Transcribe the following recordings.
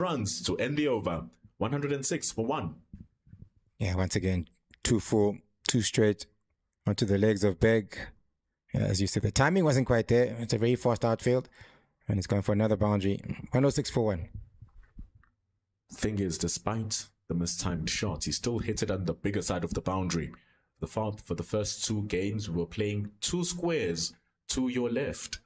runs to end the over. 106 for 1. Yeah, once again, 2-4, 2 straight onto the legs of Beg. Yeah, as you said, the timing wasn't quite there. It's a very fast outfield, and it's going for another boundary. 106 for 1. Thing is, despite the mistimed shot, he still hit it on the bigger side of the boundary. For the first 2 games, we were playing 2 squares to your left,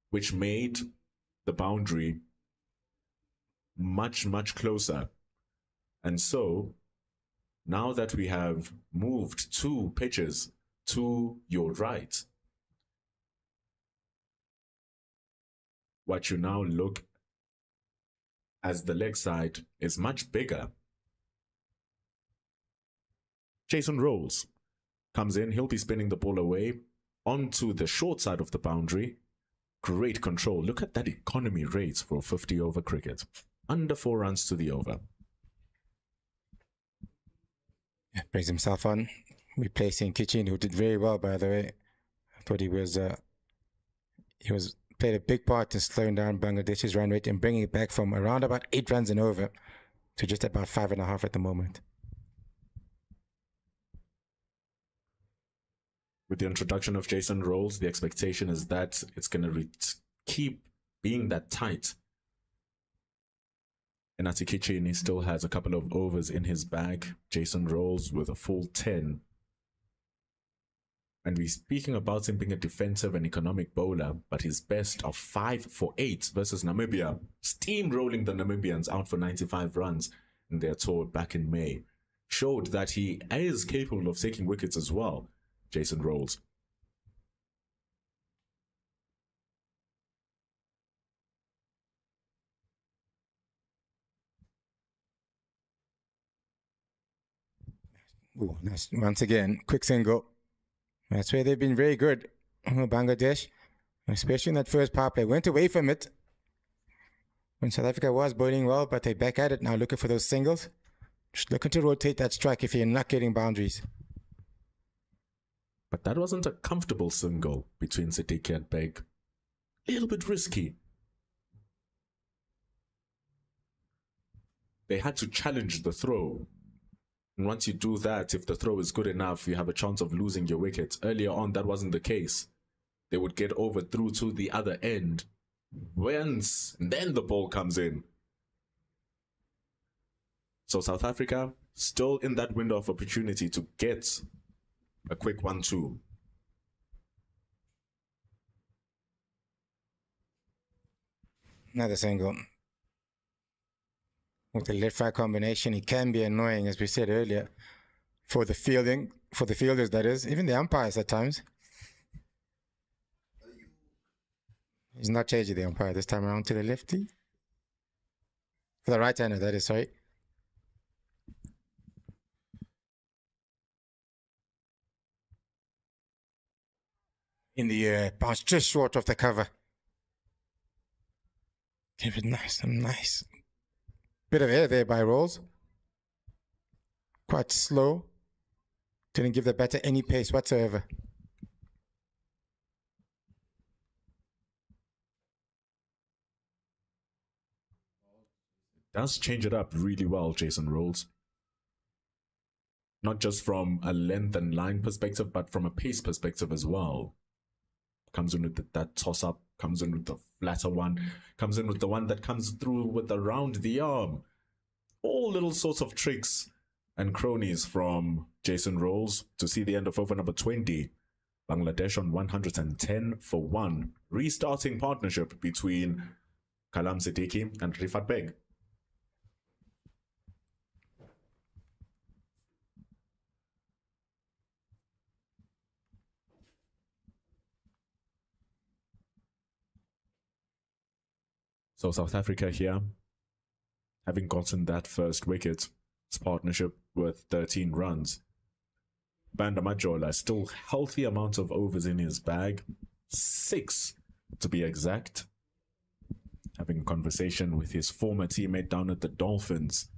which made the boundary much, much closer. And so, now that we have moved 2 pitches to your right, what you now look as the leg side is much bigger. Jason rolls, comes in, he'll be spinning the ball away onto the short side of the boundary. Great control. Look at that economy rate for 50 over cricket. Under 4 runs to the over. Yeah, brings himself on, replacing Kitchen, who did very well, by the way. I thought he played a big part in slowing down Bangladesh's run rate and bringing it back from around about 8 runs and over to just about 5.5 at the moment. With the introduction of Jason Rolls, the expectation is that it's going to keep being that tight. And Atikichini still has a couple of overs in his bag. Jason Rolls with a full 10. And we're speaking about him being a defensive and economic bowler, but his best of 5 for 8 versus Namibia, steamrolling the Namibians out for 95 runs in their tour back in May, showed that he is capable of taking wickets as well. Jason Rolls. Ooh, nice. Once again, quick single. That's where they've been very good, Bangladesh, especially in that first power play. Went away from it when South Africa was bowling well, but they're back at it now, looking for those singles. Just looking to rotate that strike if you're not getting boundaries. But that wasn't a comfortable single between Siddiqui and Beg. A little bit risky. They had to challenge the throw. And once you do that, if the throw is good enough, you have a chance of losing your wicket. Earlier on, that wasn't the case. They would get over through to the other end. And then the ball comes in. So South Africa still in that window of opportunity to get a quick 1-2. Another single. With the left-right combination, it can be annoying, as we said earlier, for the fielders, that is, even the umpires at times. He's not changing the umpire this time around to the lefty. For the right-hander, that is, sorry. In the air, bounce just short of the cover. Give it nice. Bit of air there by Rolls. Quite slow. Didn't give the batter any pace whatsoever. Does change it up really well, Jason Rolls. Not just from a length and line perspective, but from a pace perspective as well. Comes in with that toss-up, comes in with the flatter one, comes in with the one that comes through with around the arm. All little sorts of tricks and cronies from Jason Rolls to see the end of over number 20. Bangladesh on 110 for 1. Restarting partnership between Kalam Siddiqui and Rifat Beg. So South Africa here, having gotten that first wicket, its partnership with 13 runs. Banda Majola, still healthy amount of overs in his bag, 6 to be exact. Having a conversation with his former teammate down at the Dolphins,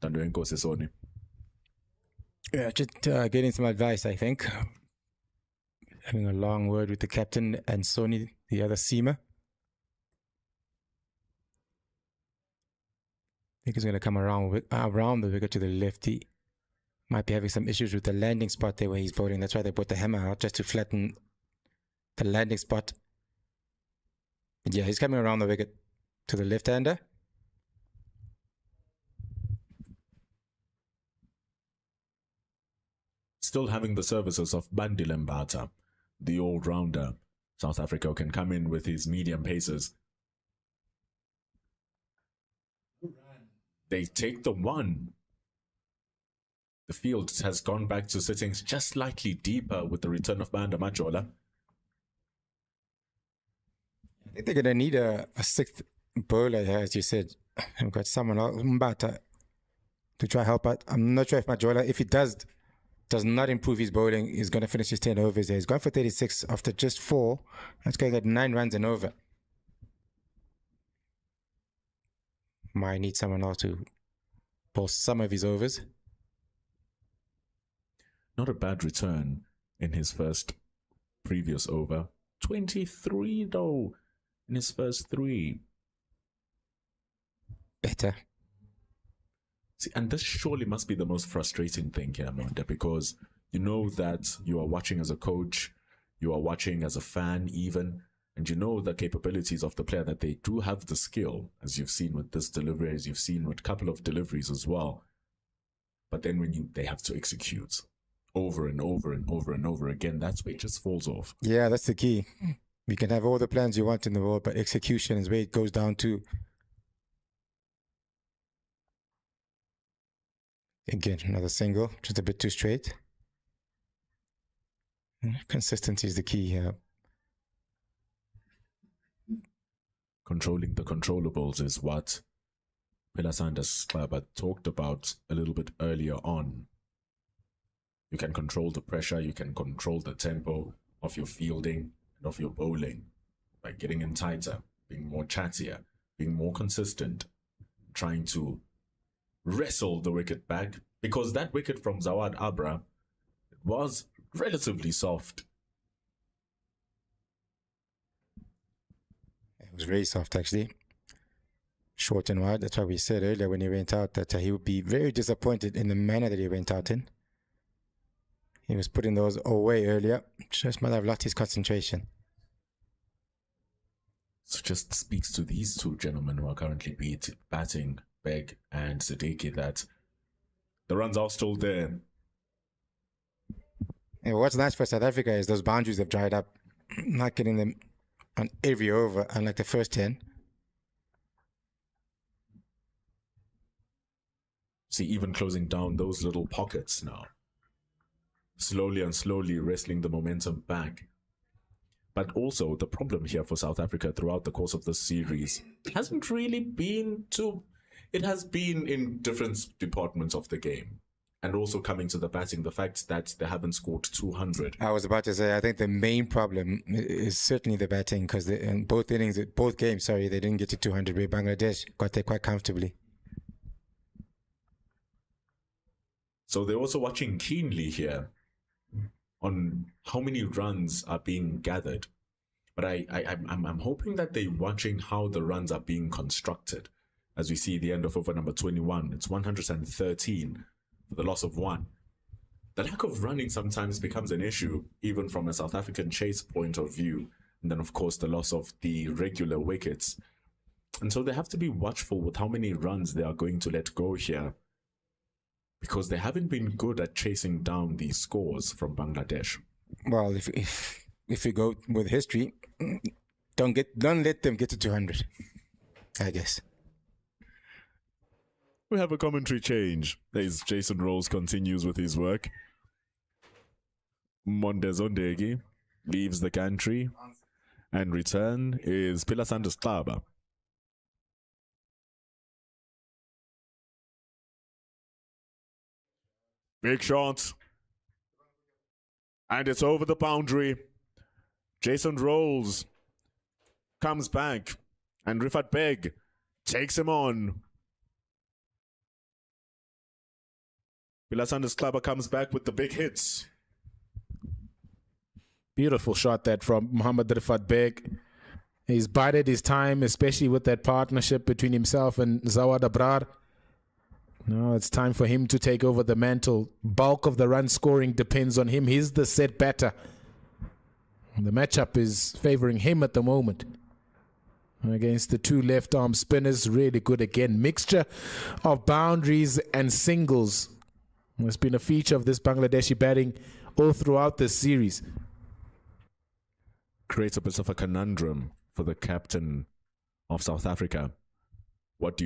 Dandoenko Sesoni. Yeah, just getting some advice, I think. Having a long word with the captain and Sony, the other seamer. think he's going to come around the wicket to the lefty. Might be having some issues with the landing spot there where he's bowling. That's why they put the hammer out, just to flatten the landing spot. But yeah, he's coming around the wicket to the left-hander. Still having the services of Bandi Lembata, the all-rounder. South Africa can come in with his medium paces. They take the one. The field has gone back to sitting just slightly deeper with the return of Banda Majola. I think they're going to need a sixth bowler here, as you said. We've got someone else, Mbata, to try help out. I'm not sure if Majola, if he does not improve his bowling, he's going to finish his 10 overs there. He's gone for 36 after just 4. That's going to get 9 runs and over. Might need someone else to post some of his overs. Not a bad return in his first previous over. 23 though in his first 3. Better. See, and this surely must be the most frustrating thing here, Monda, because you know that you are watching as a coach, you are watching as a fan even, and you know the capabilities of the player, that they do have the skill, as you've seen with this delivery, as you've seen with a couple of deliveries as well. But then when they have to execute over and over and over and over again, that's where it just falls off. Yeah, that's the key. You can have all the plans you want in the world, but execution is where it goes down to. Again, another single, just a bit too straight. Consistency is the key here. Controlling the controllables is what Philasandra Xaba talked about a little bit earlier on. You can control the pressure, you can control the tempo of your fielding and of your bowling by getting in tighter, being more chattier, being more consistent, trying to wrestle the wicket back, because that wicket from Zawad Abra was relatively soft. It was very soft, actually. Short and wide. That's why we said earlier when he went out that he would be very disappointed in the manner that he went out in. He was putting those away earlier. Just might have lost his concentration. So just speaks to these two gentlemen who are currently batting, Beg and Siddiqui, that the runs are still there. And what's nice for South Africa is those boundaries have dried up. Not getting them on every over, unlike the first 10. See, even closing down those little pockets now. Slowly and slowly wrestling the momentum back. But also, the problem here for South Africa throughout the course of this series hasn't really been to... It has been in different departments of the game. And also coming to the batting, the fact that they haven't scored 200. I was about to say, I think the main problem is certainly the batting, because in both games, they didn't get to 200, where Bangladesh got there quite comfortably. So they're also watching keenly here on how many runs are being gathered. But I'm hoping that they're watching how the runs are being constructed. As we see the end of over number 21, it's 113 for the loss of 1. The lack of running sometimes becomes an issue, even from a South African chase point of view. And then, of course, the loss of the regular wickets. And so they have to be watchful with how many runs they are going to let go here, because they haven't been good at chasing down these scores from Bangladesh. Well, if we go with history, don't let them get to 200, I guess. We have a commentary change. As Jason Rose continues with his work. Mondezondegi leaves the country, and return is Philasandra Xaba. Big shot. And it's over the boundary. Jason Rolls comes back, and Rifat Beg takes him on. Philasandra Xaba comes back with the big hits. Beautiful shot that from Mohammad Rifat Beg. He's bided his time, especially with that partnership between himself and Zawad Abrar. Now it's time for him to take over the mantle. Bulk of the run scoring depends on him. He's the set batter. The matchup is favoring him at the moment. Against the two left arm spinners, really good again. Mixture of boundaries and singles. It's been a feature of this Bangladeshi batting all throughout this series. Creates a bit of a conundrum for the captain of South Africa. What do you